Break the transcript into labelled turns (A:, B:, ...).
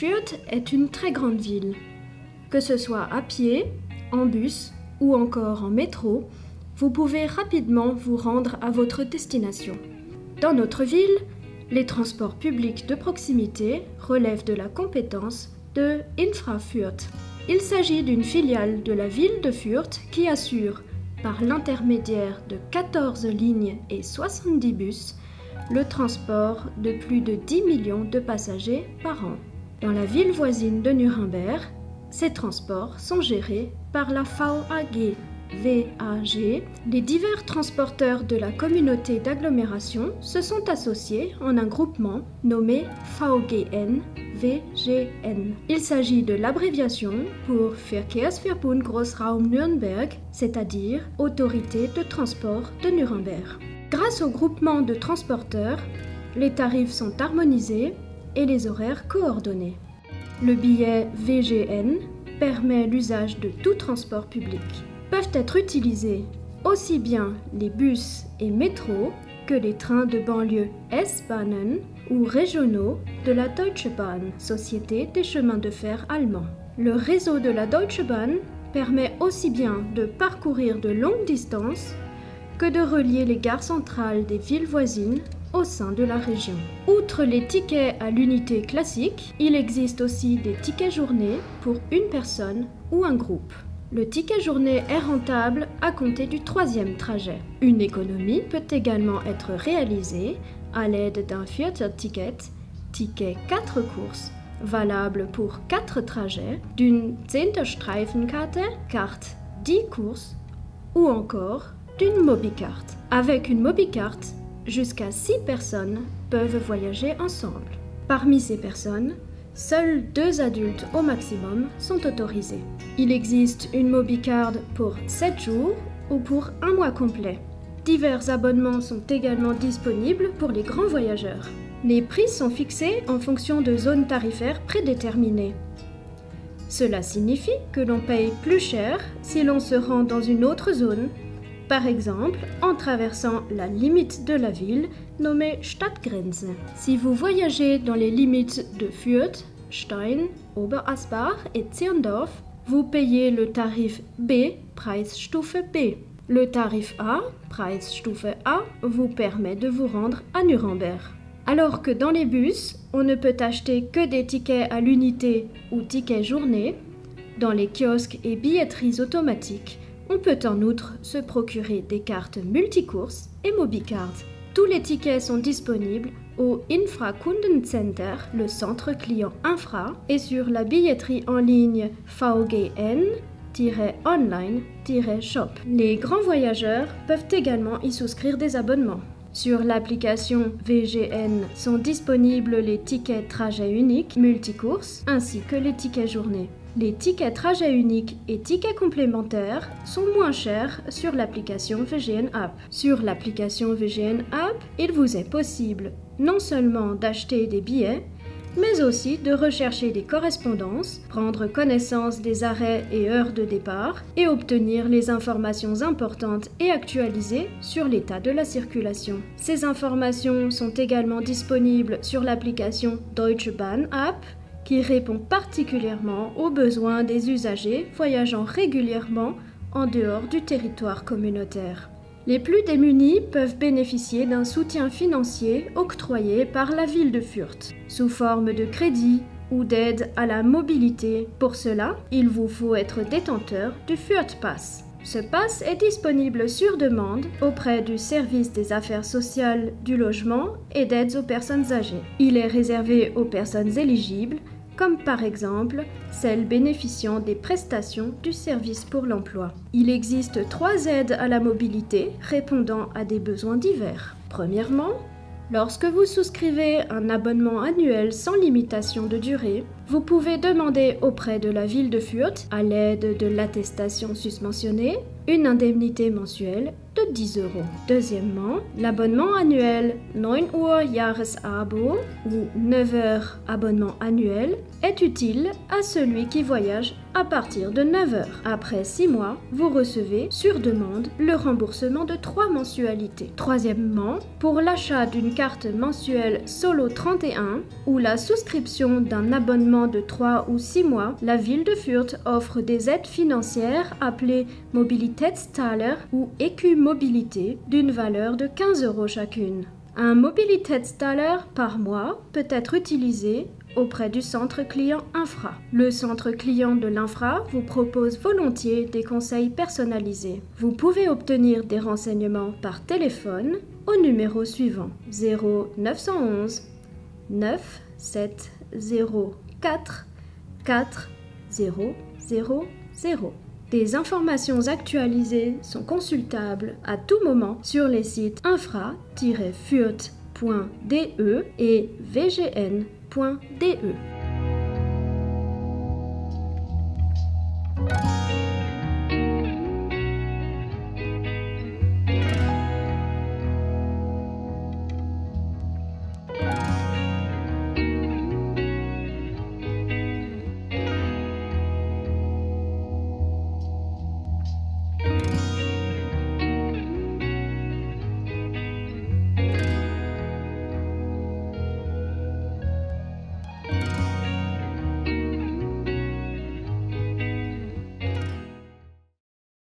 A: Fürth est une très grande ville. Que ce soit à pied, en bus ou encore en métro, vous pouvez rapidement vous rendre à votre destination. Dans notre ville, les transports publics de proximité relèvent de la compétence de Infra Fürth. Il s'agit d'une filiale de la ville de Fürth qui assure, par l'intermédiaire de 14 lignes et 70 bus, le transport de plus de 10 millions de passagers par an. Dans la ville voisine de Nuremberg, ces transports sont gérés par la VAG. Les divers transporteurs de la communauté d'agglomération se sont associés en un groupement nommé VGN. Il s'agit de l'abréviation pour Verkehrsverbund Großraum Nürnberg, c'est-à-dire Autorité de transport de Nuremberg. Grâce au groupement de transporteurs, les tarifs sont harmonisés et les horaires coordonnés. Le billet VGN permet l'usage de tout transport public. Peuvent être utilisés aussi bien les bus et métros que les trains de banlieue S-Bahnen ou régionaux de la Deutsche Bahn, Société des chemins de fer allemands. Le réseau de la Deutsche Bahn permet aussi bien de parcourir de longues distances que de relier les gares centrales des villes voisines au sein de la région. Outre les tickets à l'unité classique, il existe aussi des tickets journée pour une personne ou un groupe. Le ticket journée est rentable à compter du 3e trajet. Une économie peut également être réalisée à l'aide d'un Viertel-Ticket, ticket 4 courses, valable pour 4 trajets, d'une Zehnterstreifenkarte, carte 10 courses, ou encore d'une Mobicard. Avec une Mobicard, jusqu'à 6 personnes peuvent voyager ensemble. Parmi ces personnes, seuls 2 adultes au maximum sont autorisés. Il existe une Mobicard pour 7 jours ou pour un mois complet. Divers abonnements sont également disponibles pour les grands voyageurs. Les prix sont fixés en fonction de zones tarifaires prédéterminées. Cela signifie que l'on paye plus cher si l'on se rend dans une autre zone, par exemple en traversant la limite de la ville nommée Stadtgrenze. Si vous voyagez dans les limites de Fürth, Stein, Oberasbach et Zirndorf, vous payez le tarif B, Preisstufe B. Le tarif A, Preisstufe A, vous permet de vous rendre à Nuremberg. Alors que dans les bus, on ne peut acheter que des tickets à l'unité ou tickets journée, dans les kiosques et billetteries automatiques, on peut en outre se procurer des cartes multicourses et Mobicard. Tous les tickets sont disponibles au Infra-Kundencenter, le centre client Infra, et sur la billetterie en ligne VGN-online-shop. Les grands voyageurs peuvent également y souscrire des abonnements. Sur l'application VGN sont disponibles les tickets trajet unique multicourses ainsi que les tickets journée. Les tickets trajet unique et tickets complémentaires sont moins chers sur l'application VGN App. Sur l'application VGN App, il vous est possible non seulement d'acheter des billets, mais aussi de rechercher des correspondances, prendre connaissance des arrêts et heures de départ et obtenir les informations importantes et actualisées sur l'état de la circulation. Ces informations sont également disponibles sur l'application Deutsche Bahn App, qui répond particulièrement aux besoins des usagers voyageant régulièrement en dehors du territoire communautaire. Les plus démunis peuvent bénéficier d'un soutien financier octroyé par la ville de Fürth, sous forme de crédit ou d'aide à la mobilité. Pour cela, il vous faut être détenteur du Fürth Pass. Ce pass est disponible sur demande auprès du service des affaires sociales, du logement et d'aides aux personnes âgées. Il est réservé aux personnes éligibles, comme par exemple celles bénéficiant des prestations du service pour l'emploi. Il existe 3 aides à la mobilité répondant à des besoins divers. Premièrement, lorsque vous souscrivez un abonnement annuel sans limitation de durée, vous pouvez demander auprès de la ville de Fürth, à l'aide de l'attestation susmentionnée, une indemnité mensuelle de 10 €. Deuxièmement, l'abonnement annuel 9 Uhr Jahresabo ou 9 heures abonnement annuel est utile à celui qui voyage à partir de 9 heures. Après 6 mois, vous recevez, sur demande, le remboursement de 3 mensualités. Troisièmement, pour l'achat d'une carte mensuelle Solo 31 ou la souscription d'un abonnement de 3 ou 6 mois, la ville de Fürth offre des aides financières appelées Mobilitätstaler ou écu-mobilité d'une valeur de 15 € chacune. Un Mobilitätstaler par mois peut être utilisé auprès du centre client Infra. Le centre client de l'Infra vous propose volontiers des conseils personnalisés. Vous pouvez obtenir des renseignements par téléphone au numéro suivant 0911 9704 4000. Des informations actualisées sont consultables à tout moment sur les sites infra-fürth.de et vgn.de.